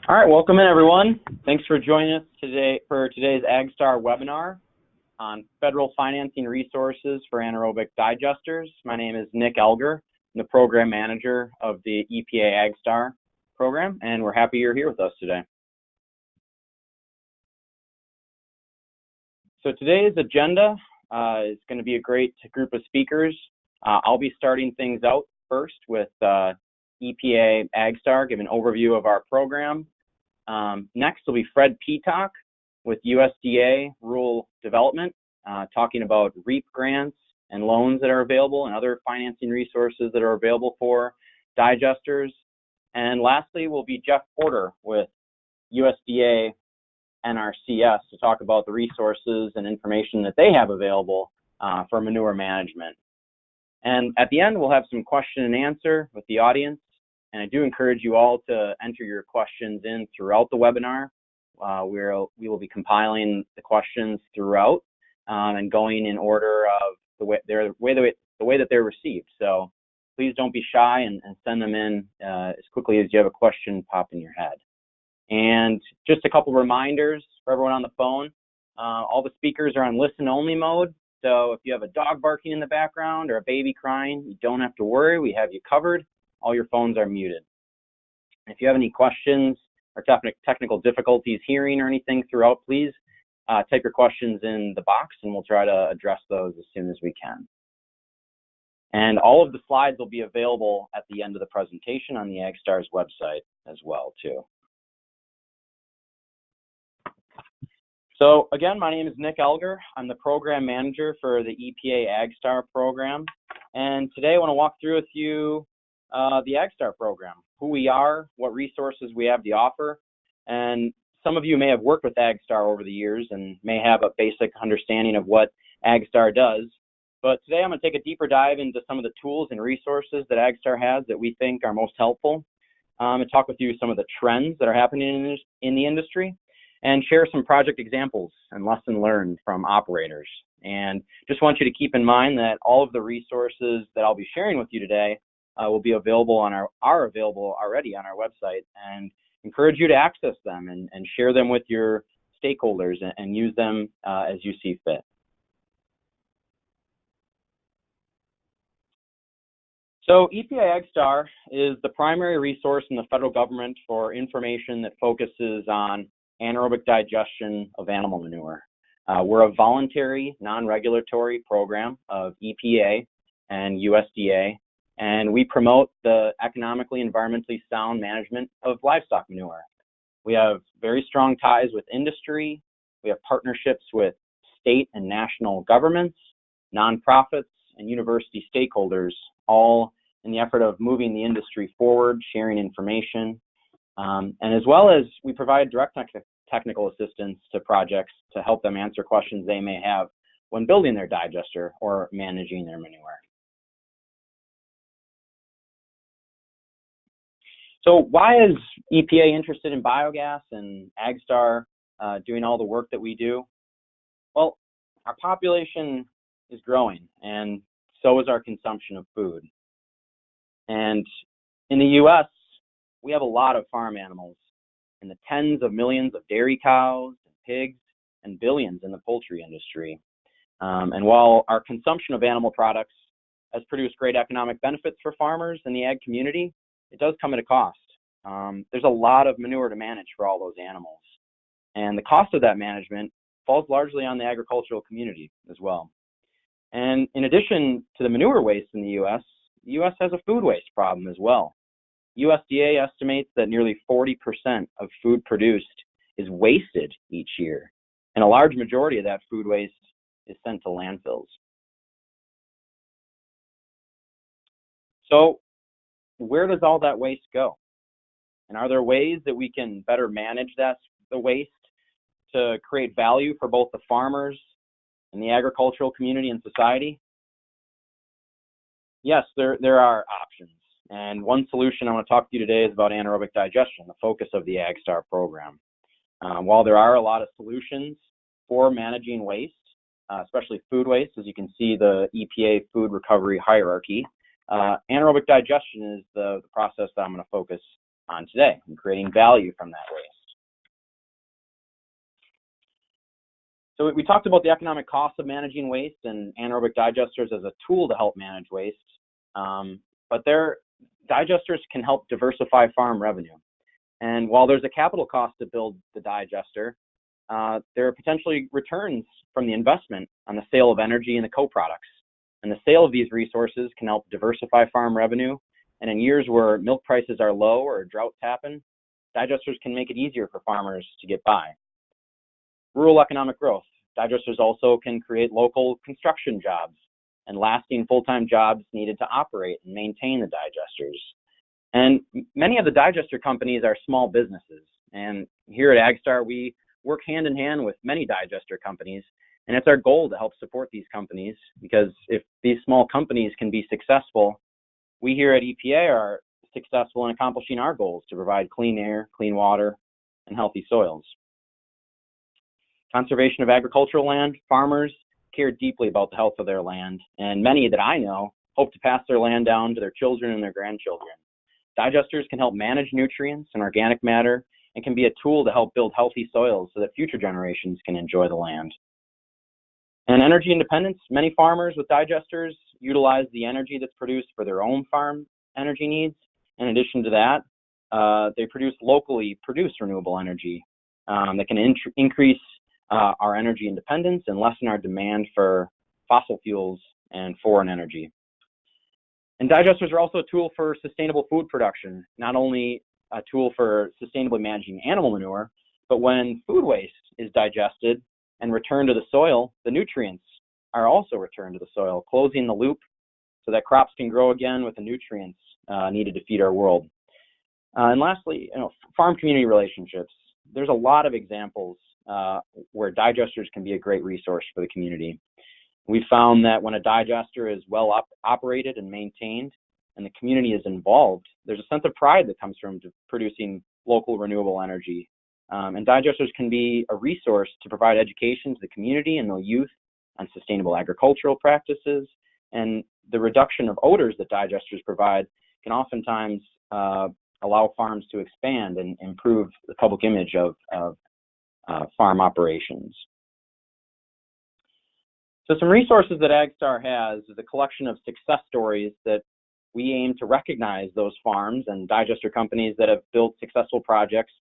All right, welcome in everyone. Thanks for joining us today for today's AgSTAR webinar on federal financing resources for anaerobic digesters. My name is Nick Elger. I'm the program manager of the EPA AgSTAR program, and we're happy you're here with us today. So today's agenda is going to be a great group of speakers. I'll be starting things out first with EPA AgSTAR, give an overview of our program. Next will be Fred Peacock with USDA Rural Development, talking about REAP grants and loans that are available and other financing resources that are available for digesters. And lastly will be Jeff Porter with USDA NRCS to talk about the resources and information that they have available for manure management. And at the end, we'll have some question and answer with the audience. And I do encourage you all to enter your questions in throughout the webinar. We will be compiling the questions throughout and going in order of the way that they're received. So please don't be shy and send them in as quickly as you have a question pop in your head. And just a couple reminders for everyone on the phone. All the speakers are on listen-only mode. So if you have a dog barking in the background or a baby crying, you don't have to worry. We have you covered. All your phones are muted. If you have any questions or technical difficulties hearing or anything throughout, please type your questions in the box and we'll try to address those as soon as we can. And all of the slides will be available at the end of the presentation on the AgSTAR's website as well, too. So again, my name is Nick Elger. I'm the program manager for the EPA AgSTAR program. And today I want to walk through with you the AgSTAR program, who we are, what resources we have to offer. And some of you may have worked with AgSTAR over the years and may have a basic understanding of what AgSTAR does. But today I'm going to take a deeper dive into some of the tools and resources that AgSTAR has that we think are most helpful, and talk with you some of the trends that are happening in the industry, and share some project examples and lesson learned from operators. And just want you to keep in mind that all of the resources that I'll be sharing with you today will be available on are available already on our website, and encourage you to access them and share them with your stakeholders and use them as you see fit. So EPA AgSTAR is the primary resource in the federal government for information that focuses on anaerobic digestion of animal manure. We're a voluntary, non-regulatory program of EPA and USDA, and we promote the economically, environmentally sound management of livestock manure. We have very strong ties with industry. We have partnerships with state and national governments, nonprofits, and university stakeholders, all in the effort of moving the industry forward, sharing information, and as well as we provide direct technical assistance to projects to help them answer questions they may have when building their digester or managing their manure. So why is EPA interested in biogas and AgSTAR doing all the work that we do? Well, our population is growing, and so is our consumption of food. And in the U.S., we have a lot of farm animals, in the tens of millions of dairy cows and pigs, and billions in the poultry industry. And while our consumption of animal products has produced great economic benefits for farmers and the ag community, it does come at a cost. There's a lot of manure to manage for all those animals. And the cost of that management falls largely on the agricultural community as well. And in addition to the manure waste in the U.S. has a food waste problem as well. USDA estimates that nearly 40% of food produced is wasted each year, and a large majority of that food waste is sent to landfills. So where does all that waste go? And are there ways that we can better manage the waste to create value for both the farmers and the agricultural community and society? Yes, there are options. And one solution I want to talk to you today is about anaerobic digestion, the focus of the AgSTAR program. While there are a lot of solutions for managing waste, especially food waste, as you can see the EPA food recovery hierarchy, anaerobic digestion is the process that I'm going to focus on today and creating value from that waste. So we talked about the economic cost of managing waste and anaerobic digesters as a tool to help manage waste, but their digesters can help diversify farm revenue. And while there's a capital cost to build the digester, there are potentially returns from the investment on the sale of energy and the co-products. And the sale of these resources can help diversify farm revenue. And in years where milk prices are low or droughts happen, digesters can make it easier for farmers to get by. Rural economic growth. Digesters also can create local construction jobs and lasting full-time jobs needed to operate and maintain the digesters. And many of the digester companies are small businesses. And here at AgSTAR, we work hand in hand with many digester companies. And it's our goal to help support these companies, because if these small companies can be successful, we here at EPA are successful in accomplishing our goals to provide clean air, clean water, and healthy soils. Conservation of agricultural land. Farmers care deeply about the health of their land, and many that I know hope to pass their land down to their children and their grandchildren. Digesters can help manage nutrients and organic matter and can be a tool to help build healthy soils so that future generations can enjoy the land. And energy independence. Many farmers with digesters utilize the energy that's produced for their own farm energy needs. In addition to that, they produce locally produced renewable energy that can increase our energy independence and lessen our demand for fossil fuels and foreign energy. And digesters are also a tool for sustainable food production, not only a tool for sustainably managing animal manure, but when food waste is digested and returned to the soil, the nutrients are also returned to the soil, closing the loop so that crops can grow again with the nutrients needed to feed our world. And lastly, farm community relationships. There's a lot of examples where digesters can be a great resource for the community. We found that when a digester is well operated and maintained and the community is involved, there's a sense of pride that comes from producing local renewable energy. And digesters can be a resource to provide education to the community and the youth on sustainable agricultural practices. And the reduction of odors that digesters provide can oftentimes allow farms to expand and improve the public image of farm operations. So some resources that AgSTAR has is a collection of success stories that we aim to recognize those farms and digester companies that have built successful projects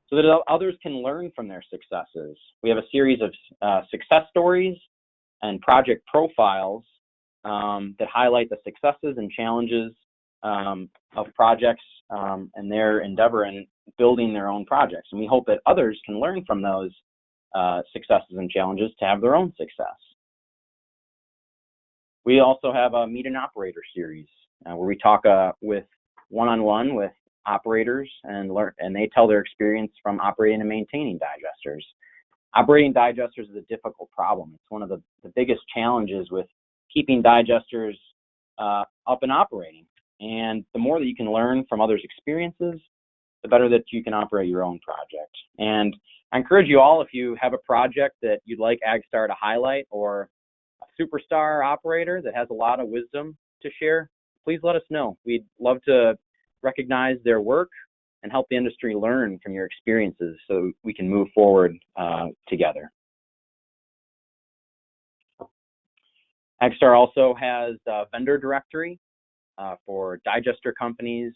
so that others can learn from their successes. We have a series of success stories and project profiles that highlight the successes and challenges of projects and their endeavor in building their own projects. And we hope that others can learn from those successes and challenges to have their own success. We also have a Meet an Operator series where we talk with one-on-one with operators and they tell their experience from operating and maintaining digesters. Operating digesters is a difficult problem. It's one of the biggest challenges with keeping digesters up and operating. And the more that you can learn from others' experiences, the better that you can operate your own project. And I encourage you all, if you have a project that you'd like AgSTAR to highlight or a superstar operator that has a lot of wisdom to share, please let us know. We'd love to recognize their work and help the industry learn from your experiences so we can move forward together. AgSTAR also has a vendor directory for digester companies,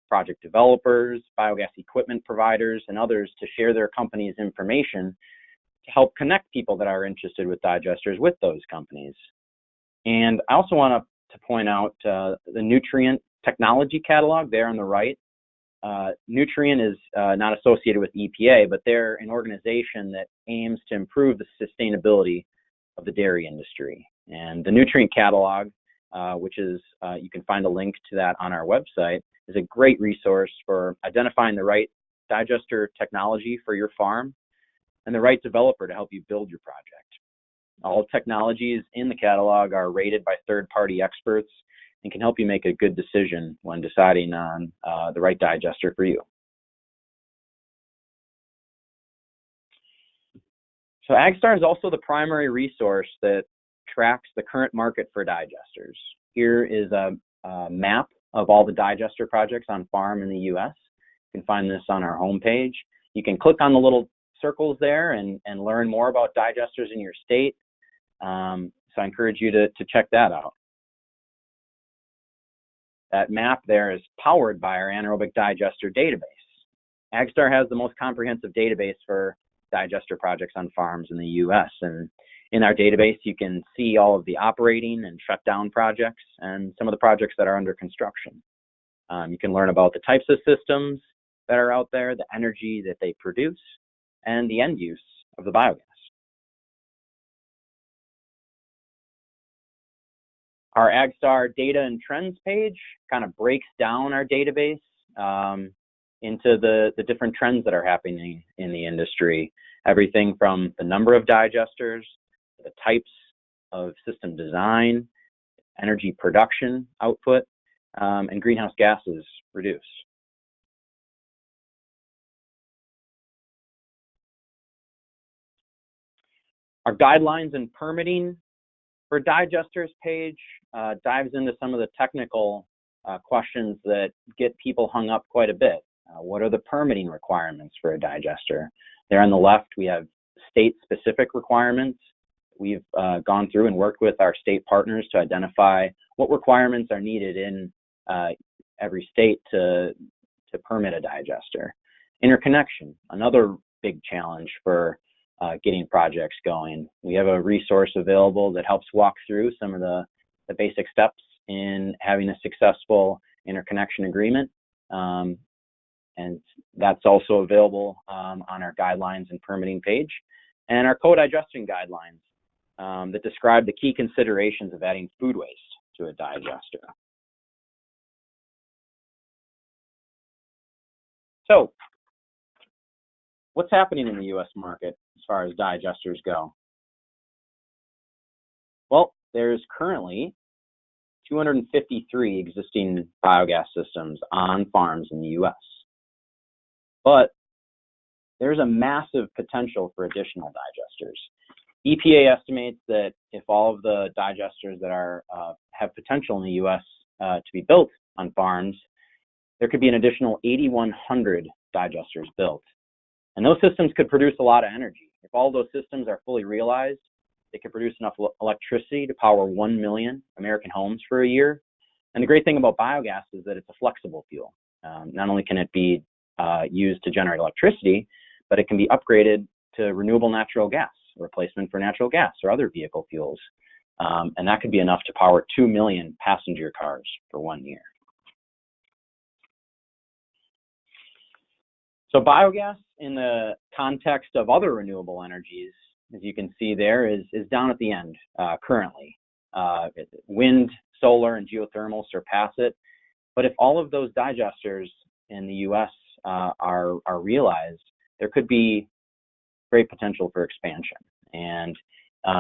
project developers, biogas equipment providers, and others to share their company's information to help connect people that are interested with digesters with those companies. And I also want to point out the Nutrient Technology Catalog there on the right. Nutrient is not associated with EPA, but they're an organization that aims to improve the sustainability of the dairy industry. And the Nutrient Catalog, which is, you can find a link to that on our website, is a great resource for identifying the right digester technology for your farm and the right developer to help you build your project. All technologies in the catalog are rated by third-party experts and can help you make a good decision when deciding on the right digester for you. So AgSTAR is also the primary resource that tracks the current market for digesters. Here is a map of all the digester projects on farm in the US. You can find this on our homepage. You can click on the little circles there and learn more about digesters in your state. So I encourage you to check that out. That map there is powered by our anaerobic digester database. AgSTAR has the most comprehensive database for digester projects on farms in the US. And in our database, you can see all of the operating and shutdown projects and some of the projects that are under construction. You can learn about the types of systems that are out there, the energy that they produce, and the end use of the biogas. Our AgSTAR data and trends page kind of breaks down our database into the different trends that are happening in the industry. Everything from the number of digesters, the types of system design, energy production output, and greenhouse gases reduced. Our guidelines and permitting for digesters page dives into some of the technical questions that get people hung up quite a bit. What are the permitting requirements for a digester? There on the left, we have state-specific requirements. We've gone through and worked with our state partners to identify what requirements are needed in every state to permit a digester. Interconnection, another big challenge for getting projects going. We have a resource available that helps walk through some of the basic steps in having a successful interconnection agreement. And that's also available on our guidelines and permitting page. And our co-digestion guidelines that describe the key considerations of adding food waste to a digester. So, what's happening in the US market as far as digesters go? Well, there's currently 253 existing biogas systems on farms in the US. But there's a massive potential for additional digesters. EPA estimates that if all of the digesters that have potential in the US to be built on farms, there could be an additional 8,100 digesters built. And those systems could produce a lot of energy. If all those systems are fully realized, they could produce enough electricity to power 1 million American homes for a year. And the great thing about biogas is that it's a flexible fuel. Not only can it be used to generate electricity, but it can be upgraded to renewable natural gas, a replacement for natural gas or other vehicle fuels. And that could be enough to power 2 million passenger cars for 1 year. So biogas in the context of other renewable energies, as you can see there, is down at the end currently. Wind, solar, and geothermal surpass it. But if all of those digesters in the US are realized, there could be great potential for expansion. And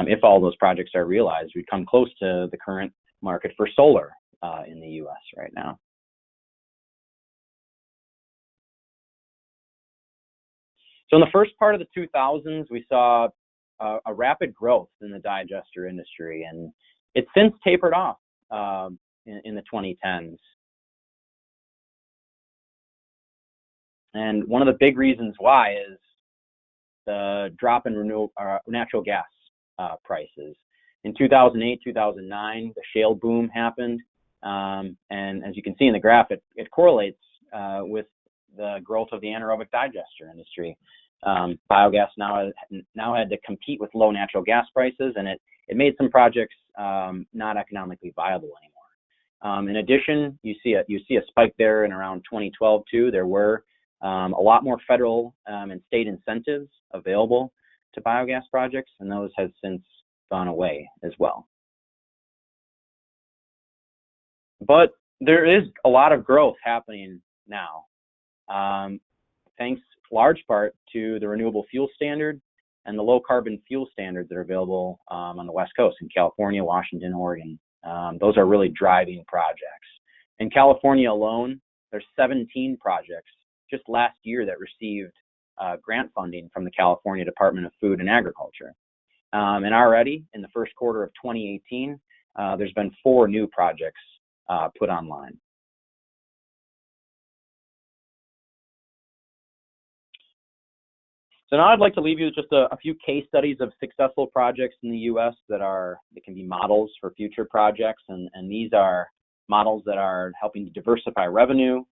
if all those projects are realized, we come close to the current market for solar in the US right now. So in the first part of the 2000s, we saw a rapid growth in the digester industry, and it's since tapered off in the 2010s. And one of the big reasons why is the drop in natural gas prices. In 2008, 2009, the shale boom happened, and as you can see in the graph, it correlates with the growth of the anaerobic digester industry. Biogas now had to compete with low natural gas prices, and it made some projects not economically viable anymore. In addition, you see a spike there in around 2012 too. There were a lot more federal and state incentives available to biogas projects, and those have since gone away as well. But there is a lot of growth happening now, thanks large part to the renewable fuel standard and the low carbon fuel standards that are available on the West Coast in California, Washington, Oregon. Those are really driving projects. In California alone, there's 17 projects just last year that received grant funding from the California Department of Food and Agriculture. And already in the first quarter of 2018, there's been 4 new projects put online. So now I'd like to leave you with just a few case studies of successful projects in the U.S. that can be models for future projects, and these are models that are helping to diversify revenue,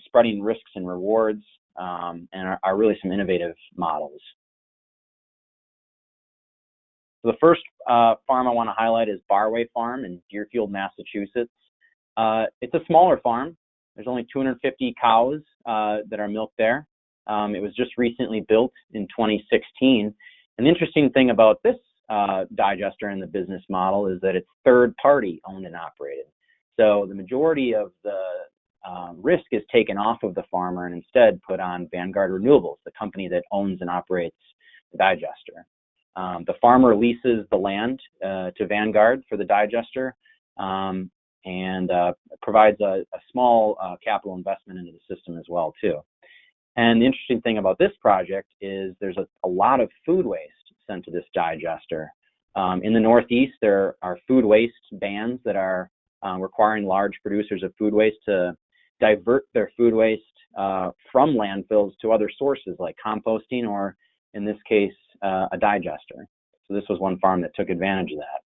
spreading risks and rewards, and are really some innovative models. So the first farm I want to highlight is Barway Farm in Deerfield, Massachusetts. It's a smaller farm. There's only 250 cows that are milked there. It was just recently built in 2016. And the interesting thing about this digester in the business model is that it's third-party owned and operated. So the majority of the risk is taken off of the farmer and instead put on Vanguard Renewables, the company that owns and operates the digester. The farmer leases the land to Vanguard for the digester and provides a small capital investment into the system as well, too. And the interesting thing about this project is there's a lot of food waste sent to this digester. In the Northeast, there are food waste bans that are requiring large producers of food waste to divert their food waste from landfills to other sources like composting or, in this case, a digester. So this was one farm that took advantage of that.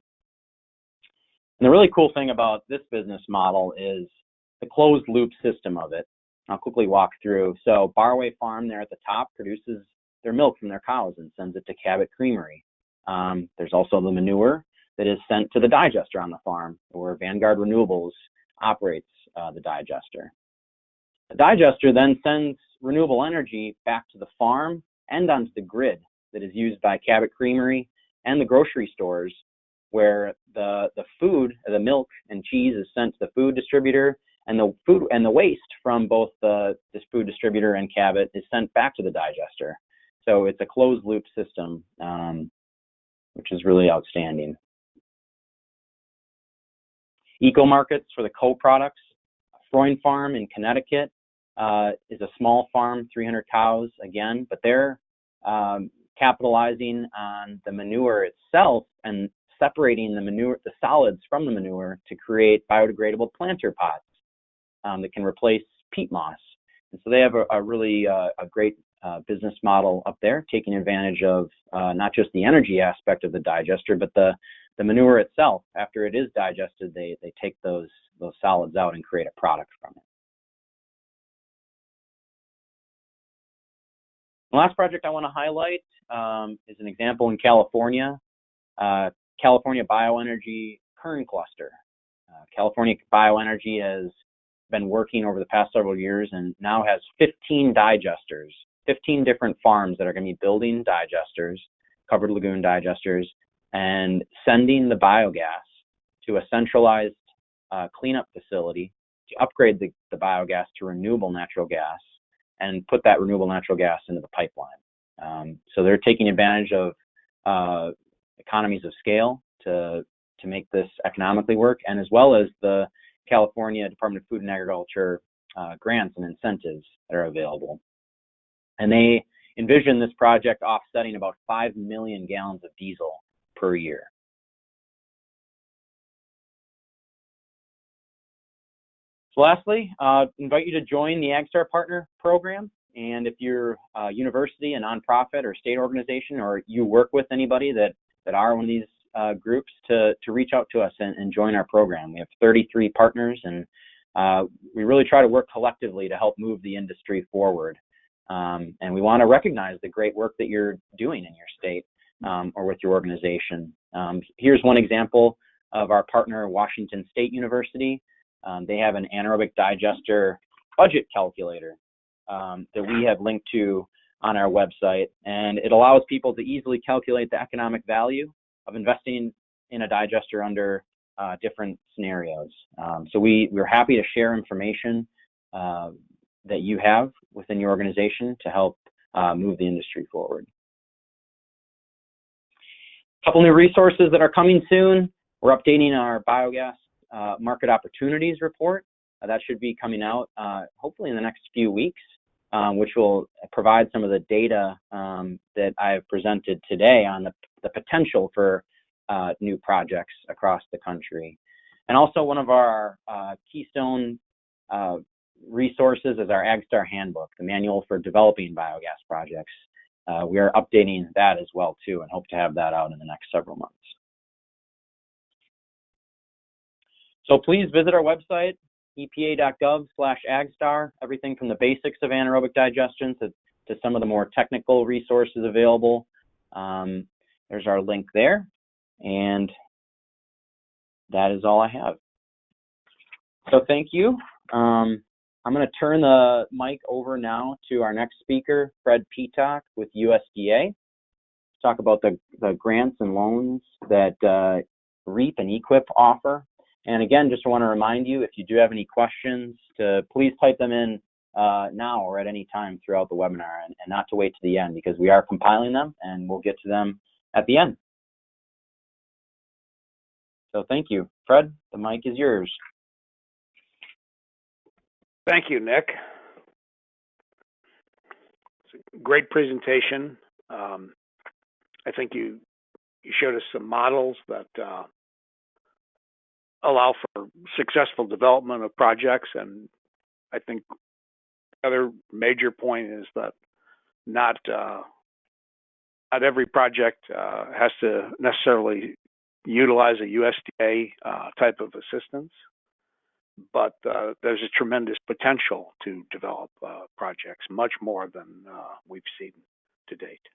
And the really cool thing about this business model is the closed loop system of it. I'll quickly walk through. So Barway Farm there at the top produces their milk from their cows and sends it to Cabot Creamery. There's also the manure that is sent to the digester on the farm, where Vanguard Renewables operates the digester. The digester then sends renewable energy back to the farm and onto the grid that is used by Cabot Creamery and the grocery stores, where the food, the milk and cheese is sent to the food distributor, and the waste from both this food distributor and Cabot is sent back to the digester. So it's a closed loop system, which is really outstanding. Eco markets for the co-products. Freund Farm in Connecticut is a small farm, 300 cows again, but they're capitalizing on the manure itself and separating the solids from the manure to create biodegradable planter pots that can replace peat moss. And so they have a really great business model up there, taking advantage of not just the energy aspect of the digester, but the manure itself. After it is digested, they take those solids out and create a product from it. The last project I want to highlight is an example in California, California Bioenergy Kern Cluster. California Bioenergy has been working over the past several years and now has 15 digesters, 15 different farms that are going to be building digesters, covered lagoon digesters, and sending the biogas to a centralized cleanup facility to upgrade the biogas to renewable natural gas and put that renewable natural gas into the pipeline. So they're taking advantage of economies of scale to make this economically work, and as well as the California Department of Food and Agriculture grants and incentives that are available. And they envision this project offsetting about 5 million gallons of diesel per year. So lastly, invite you to join the AgSTAR Partner Program. And if you're a university, a nonprofit, or state organization, or you work with anybody that are one of these groups, to reach out to us and join our program. We have 33 partners, and we really try to work collectively to help move the industry forward. And we want to recognize the great work that you're doing in your state or with your organization. Here's one example of our partner, Washington State University. They have an anaerobic digester budget calculator that we have linked to on our website, and it allows people to easily calculate the economic value of investing in a digester under different scenarios. So we're happy to share information that you have within your organization to help move the industry forward. A couple new resources that are coming soon. We're updating our biogas market opportunities report. That should be coming out hopefully in the next few weeks, which will provide some of the data that I've presented today on the potential for new projects across the country. And also one of our keystone resources is our AgSTAR handbook, the manual for developing biogas projects. we are updating that as well too, and hope to have that out in the next several months. So please visit our website, epa.gov/AgSTAR, everything from the basics of anaerobic digestion to some of the more technical resources available. There's our link there, and that is all I have. So thank you. I'm going to turn the mic over now to our next speaker, Fred Peacock with USDA, to talk about the grants and loans that REAP and EQIP offer. And again, just want to remind you, if you do have any questions, to please type them in now or at any time throughout the webinar, and not to wait to the end, because we are compiling them and we'll get to them at the end. So thank you. Fred, the mic is yours. Thank you, Nick. It's a great presentation. I think you showed us some models that allow for successful development of projects, and I think the other major point is that not every project has to necessarily utilize a USDA type of assistance, but there's a tremendous potential to develop projects, much more than we've seen to date.